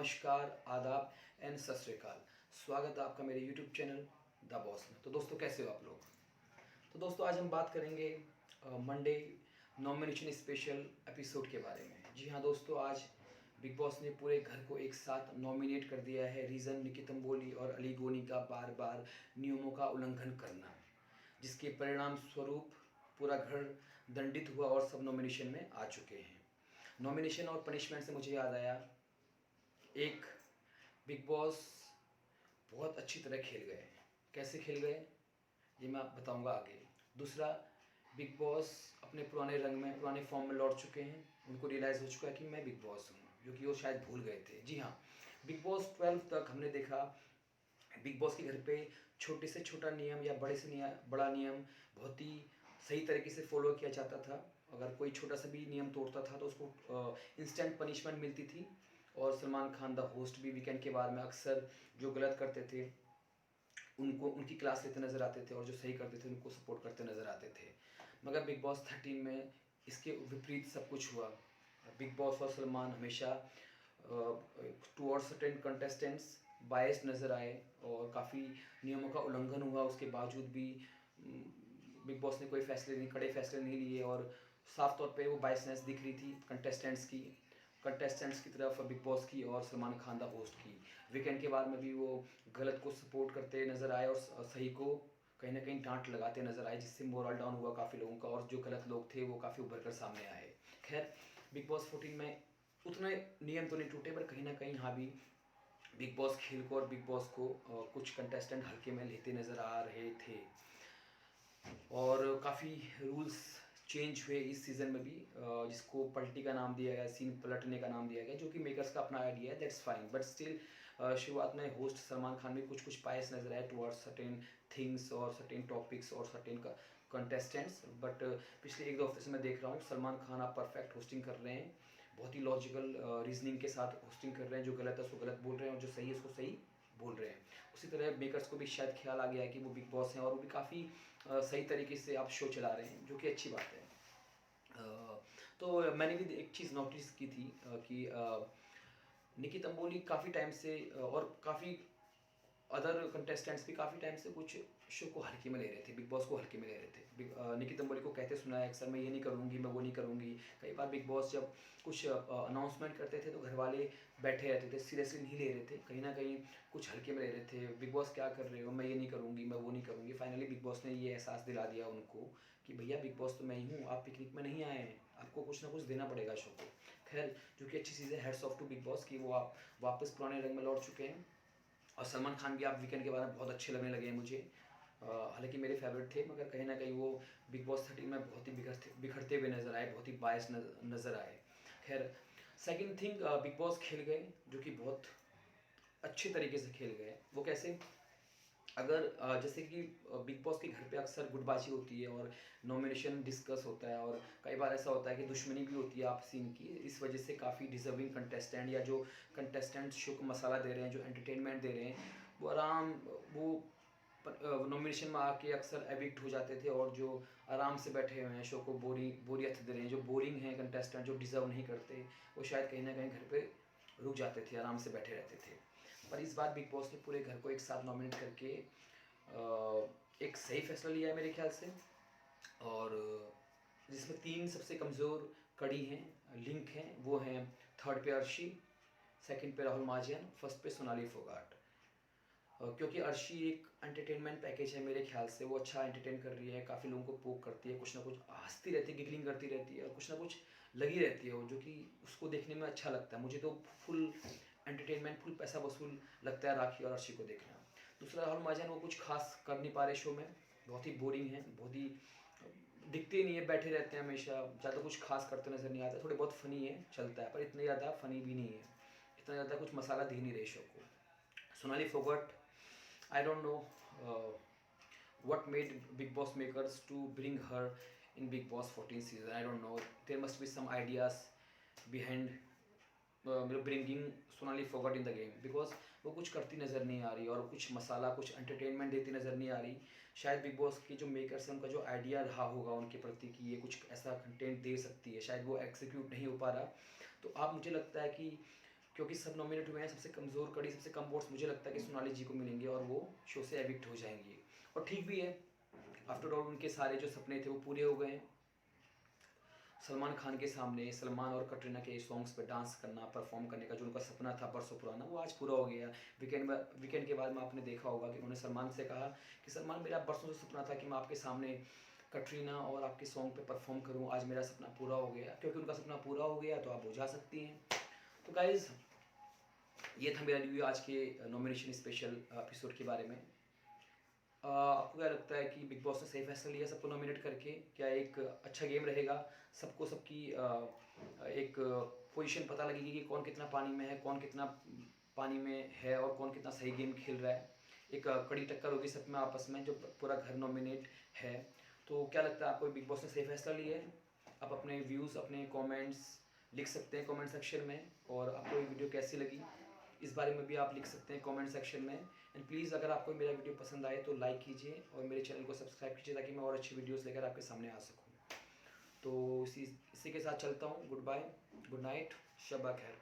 नमस्कार, आदाब एंड सत श्री अकाल। स्वागत है आपका मेरे यूट्यूब चैनल द बॉस में। तो दोस्तों कैसे हो आप लोग? तो दोस्तों आज हम बात करेंगे मंडे नॉमिनेशन स्पेशल एपिसोड के बारे में। जी हाँ दोस्तों, आज बिग बॉस ने पूरे घर को एक साथ नॉमिनेट कर दिया है। रीज़न निकी तंबोली और अली गोनी का बार बार नियमों का उल्लंघन करना, जिसके परिणाम स्वरूप पूरा घर दंडित हुआ और सब नॉमिनेशन में आ चुके हैं। नॉमिनेशन और पनिशमेंट से मुझे याद आया, एक बिग बॉस बहुत अच्छी तरह खेल गए। कैसे खेल गए ये मैं बताऊंगा आगे। दूसरा, बिग बॉस अपने पुराने रंग में, पुराने फॉर्म में लौट चुके हैं। उनको रियलाइज़ हो चुका है कि मैं बिग बॉस हूँ, जो कि वो शायद भूल गए थे। जी हाँ, बिग बॉस 12 तक हमने देखा बिग बॉस के घर पे छोटे से छोटा नियम या बड़े से बड़ा नियम बहुत ही सही तरीके से फॉलो किया जाता था। अगर कोई छोटा सा भी नियम तोड़ता था तो उसको इंस्टेंट पनिशमेंट मिलती थी। और सलमान खान द होस्ट भी वीकेंड के बारे में अक्सर जो गलत करते थे उनको उनकी क्लास लेते नज़र आते थे, और जो सही करते थे उनको सपोर्ट करते नज़र आते थे। मगर बिग बॉस 13 में इसके विपरीत सब कुछ हुआ। बिग बॉस और सलमान हमेशा टूवर्ड्स सर्टेन कंटेस्टेंट्स बायस्ड नज़र आए और काफ़ी नियमों का उल्लंघन हुआ। उसके बावजूद भी बिग बॉस ने कोई कड़े फैसले नहीं लिए, और साफ तौर पे वो बायसनेस दिख रही थी कंटेस्टेंट्स की तरफ बिग बॉस की और सलमान खान दा होस्ट की। वीकेंड के बाद में भी वो गलत को सपोर्ट करते नज़र आए और सही को कहीं ना कहीं डांट लगाते नज़र आए, जिससे मोरल डाउन हुआ काफ़ी लोगों का, और जो गलत लोग थे वो काफ़ी उभर कर सामने आए। खैर, बिग बॉस 14 में उतने नियम तो नहीं टूटे, पर कहीं ना कहीं हाँ भी बिग बॉस खेल को और बिग बॉस को कुछ कंटेस्टेंट हल्के में लेते नज़र आ रहे थे। और काफ़ी रूल्स चेंज हुए इस सीज़न में भी, जिसको पलटी का नाम दिया गया, सीन पलटने का नाम दिया गया, जो कि मेकर्स का अपना आइडिया है, दैट्स फाइन। बट स्टिल शुरुआत में होस्ट सलमान खान में कुछ बायस नजर आए टुवर्ड्स सर्टेन थिंग्स और सर्टेन टॉपिक्स और सर्टेन कंटेस्टेंट्स। बट पिछले एक दो हफ्ते से मैं देख रहा हूँ सलमान खान आप परफेक्ट होस्टिंग कर रहे हैं, बहुत ही लॉजिकल रीजनिंग के साथ होस्टिंग कर रहे हैं। जो गलत है उसको गलत बोल रहे हैं और जो सही है उसको सही बोल रहे हैं। उसी तरह मेकर्स को भी शायद ख्याल आ गया है कि वो बिग बॉस हैं और वो भी काफ़ी सही तरीके से आप शो चला रहे हैं, जो कि अच्छी बात है। तो मैंने भी एक चीज़ नोटिस की थी कि निकी तंबोली काफ़ी टाइम से और काफ़ी अदर कंटेस्टेंट्स भी काफ़ी टाइम से कुछ शो को हल्के में ले रहे थे, बिग बॉस को हल्के में ले रहे थे। निकी तंबोली को कहते सुना है अक्सर, मैं ये नहीं करूँगी, मैं वो नहीं करूँगी। कई बार बिग बॉस जब कुछ अनाउंसमेंट करते थे तो घर वाले बैठे रहते थे, सीरियसली नहीं ले रहे थे, कहीं ना कहीं कुछ हल्के में ले रहे थे। बिग बॉस क्या कर रहे हो, मैं ये नहीं करूँगी, मैं वो नहीं करूँगी। फाइनली बिग बॉस ने ये एहसास दिला दिया उनको कि भैया बिग बॉस तो मैं ही हूँ, आप पिकनिक में नहीं आए हैं, आपको कुछ ना कुछ देना पड़ेगा शो को। खैर, जो कि अच्छी चीज़ है, heads off to Bigg Boss कि वो आप वापस पुराने रंग में लौट चुके हैं। और सलमान खान भी आप वीकेंड के बारे में बहुत अच्छे लगने लगे हैं मुझे। हालांकि मेरे फेवरेट थे, मगर कहीं ना कहीं वो बिग बॉस 13 में बहुत ही बिखरते हुए नज़र आए, बहुत ही बायस नज़र आए। खैर, सेकंड थिंग, बिग बॉस खेल गए, जो कि बहुत अच्छे तरीके से खेल गए। वो कैसे? अगर जैसे कि बिग बॉस के घर पे अक्सर गुटबाजी होती है और नॉमिनेशन डिस्कस होता है, और कई बार ऐसा होता है कि दुश्मनी भी होती है आपसी इनकी। इस वजह से काफ़ी डिजर्विंग कंटेस्टेंट या जो कंटेस्टेंट शो को मसाला दे रहे हैं, जो एंटरटेनमेंट दे रहे हैं, वो नॉमिनेशन में आके अक्सर एविक्ट हो जाते थे। और जो आराम से बैठे हुए हैं, शो को बोरियत दे रहे हैं, जो बोरिंग हैं कंटेस्टेंट, जो डिज़र्व नहीं करते, वो शायद कहीं ना कहीं घर पे रुक जाते थे, आराम से बैठे रहते थे। पर इस बार बिग बॉस ने पूरे घर को एक साथ नॉमिनेट करके एक सही फैसला लिया है मेरे ख्याल से। और जिसमें तीन सबसे कमज़ोर कड़ी हैं, लिंक हैं, वो हैं थर्ड पे अर्शी, सेकंड पे राहुल महाजन, फर्स्ट पे सोनाली फोगाट। क्योंकि अर्शी एक एंटरटेनमेंट पैकेज है मेरे ख्याल से। वो अच्छा एंटरटेन कर रही है, काफ़ी लोगों को पोक करती है, कुछ ना कुछ हंसती रहती है, गिगलिंग करती रहती है, और कुछ ना कुछ लगी रहती है वो, जो कि उसको देखने में अच्छा लगता है। मुझे तो फुल एंटरटेनमेंट, फुल पैसा वसूल लगता है राखी और अर्शी को देखना। दूसरा राहुल महाजन, वो कुछ खास कर नहीं पा रहे शो में, बहुत ही बोरिंग है, बहुत ही दिखते नहीं है, बैठे रहते हैं हमेशा, ज़्यादा कुछ खास करते नज़र नहीं आता। थोड़े बहुत फ़नी है, चलता है, पर इतने ज़्यादा फ़नी भी नहीं है, इतना ज़्यादा कुछ मसाला दे नहीं रहे शो को। Sonali Phogat, I don't know what made Big Boss makers to bring her in Big Boss 14 season. I don't know. There must be some ideas behind bringing Sonali Fogart in the game, because वो कुछ करती नज़र नहीं आ रही और कुछ मसाला, कुछ entertainment देती नज़र नहीं आ रही। शायद बिग बॉस के जो मेकर्स हैं, उनका जो आइडिया रहा होगा उनके प्रति कि ये कुछ ऐसा कंटेंट दे सकती है, शायद वो एग्जीक्यूट नहीं हो पा रहा। तो आप, मुझे लगता है कि क्योंकि सब नॉमिनेट हुए हैं, सबसे कमज़ोर कड़ी, सबसे कम वोट्स मुझे लगता है कि सोनाली जी को मिलेंगे और वो शो से एविक्ट हो जाएंगी। और ठीक भी है, आफ्टर ऑल उनके सारे जो सपने थे वो पूरे हो गए हैं। सलमान खान के सामने सलमान और कटरीना के सॉन्ग्स पे डांस करना, परफॉर्म करने का जो उनका सपना था बरसों पुराना, वो आज पूरा हो गया। वीकेंड के बाद में आपने देखा होगा कि उन्होंने सलमान से कहा कि सलमान, मेरा बरसों से सपना था कि मैं आपके सामने कटरीना और आपके सॉन्ग पे परफॉर्म करूं, आज मेरा सपना पूरा हो गया। क्योंकि उनका सपना पूरा हो गया तो आप बुझा सकती हैं। तो गाइज़, ये था मेरा रिव्यू आज के नॉमिनेशन स्पेशल एपिसोड के बारे में। आपको क्या लगता है कि बिग बॉस ने सही फैसला लिया सबको नॉमिनेट करके? क्या एक अच्छा गेम रहेगा? सबको सबकी एक पोजीशन पता लगेगी कि कौन कितना पानी में है, कौन कितना पानी में है और कौन कितना सही गेम खेल रहा है। एक कड़ी टक्कर होगी सब में आपस में, जो पूरा घर नॉमिनेट है। तो क्या लगता है आपको, बिग बॉस ने सही फैसला लिया है? आप अपने व्यूज़, अपने कमेंट्स लिख सकते हैं कमेंट सेक्शन में। और आपको ये वीडियो कैसी लगी, इस बारे में भी आप लिख सकते हैं कमेंट सेक्शन में। एंड प्लीज़, अगर आपको मेरा वीडियो पसंद आए तो लाइक कीजिए और मेरे चैनल को सब्सक्राइब कीजिए, ताकि मैं और अच्छी वीडियोस लेकर आपके सामने आ सकूं। तो इसी के साथ चलता हूं। गुड बाय, गुड नाइट, शब खैर।